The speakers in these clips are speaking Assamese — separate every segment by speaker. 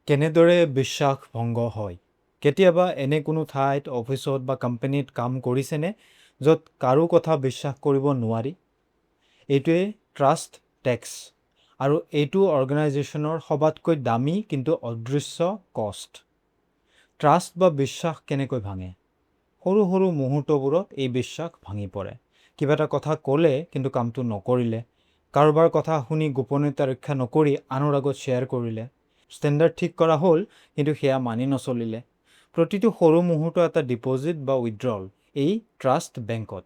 Speaker 1: কেনেদৰে বিশ্বাস ভংগ হয়? কেতিয়াবা এনে কোনো ঠাইত, অফিচত বা কোম্পানীত কাম কৰিছেনে য'ত কাৰো কথা বিশ্বাস কৰিব নোৱাৰি? এইটোৱে ট্ৰাষ্ট টেক্স, আৰু এইটো অৰ্গেনাইজেশ্যনৰ সবাতকৈ দামী কিন্তু অদৃশ্য কষ্ট। ট্ৰাষ্ট বা বিশ্বাস কেনেকৈ ভাঙে? সৰু সৰু মুহূৰ্তবোৰত এই বিশ্বাস ভাঙি পৰে। কিবা এটা কথা ক'লে কিন্তু কামটো নকৰিলে, কাৰোবাৰ কথা শুনি গোপনীয়তা ৰক্ষা নকৰি আনৰ আগত শ্বেয়াৰ কৰিলে, ষ্টেণ্ডাৰ্ড ঠিক কৰা হ'ল কিন্তু সেয়া মানি নচলিলে। প্ৰতিটো সৰু মুহূৰ্ত এটা ডিপ'জিট বা উইথড্ৰল এই ট্ৰাষ্ট বেংকত।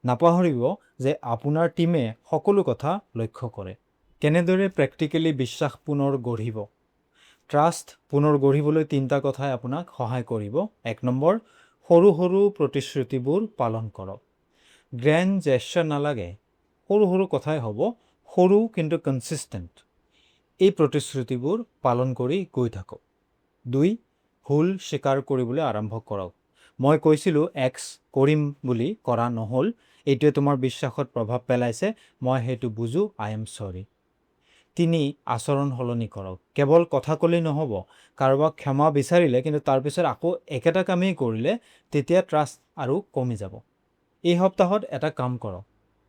Speaker 1: নাপাহৰিব যে আপোনাৰ টীমে সকলো কথা লক্ষ্য কৰে। কেনেদৰে প্ৰেক্টিকেলি বিশ্বাস পুনৰ গঢ়িব? ট্ৰাষ্ট পুনৰ গঢ়িবলৈ 3টা কথাই আপোনাক সহায় কৰিব। 1 নম্বৰ, সৰু সৰু প্ৰতিশ্ৰুতিবোৰ পালন কৰক। গ্ৰেণ্ড জেষ্টাৰ নালাগে, সৰু সৰু কথাই হ'ব, সৰু কিন্তু কনচিষ্টেণ্ট। এই প্ৰতিশ্ৰুতিবোৰ পালন কৰি গৈ থাকক। 2, ভুল স্বীকাৰ কৰিবলৈ আৰম্ভ কৰক। মই কৈছিলোঁ এক্স কৰিম বুলি কৰা নহ'ল, এইটোৱে তোমাৰ বিশ্বাসত প্ৰভাৱ পেলাইছে, মই সেইটো বুজো, আই এম চৰি। 3, আচৰণ সলনি কৰক। কেৱল কথা ক'লেই নহ'ব, কাৰোবাক ক্ষমা বিচাৰিলে কিন্তু তাৰপিছত আকৌ একেটা কামেই কৰিলে, তেতিয়া ট্ৰাষ্ট আৰু কমি যাব। এই সপ্তাহত এটা কাম কৰক,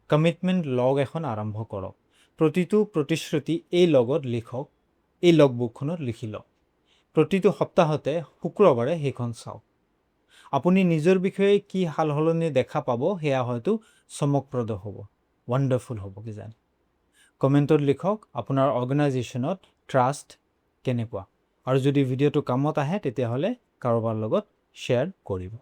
Speaker 1: কমিটমেণ্ট লগ এখন আৰম্ভ কৰক। প্ৰতিটো প্ৰতিশ্ৰুতি এই লগবুকখনত লিখি লওক। প্ৰতিটো সপ্তাহতে শুক্ৰবাৰে সেইখন চাওক। আপুনি নিজৰ বিষয়ে কি সালসলনি দেখা পাব সেয়া হয়তো চমকপ্ৰদ হ'ব, ৱাণ্ডাৰফুল হ'ব কিজানি। কমেণ্টত লিখক আপোনাৰ অৰ্গেনাইজেশ্যনত ট্ৰাষ্ট কেনেকুৱা, আৰু যদি ভিডিঅ'টো কামত আহে তেতিয়াহ'লে কাৰোবাৰ লগত শ্বেয়াৰ কৰিব।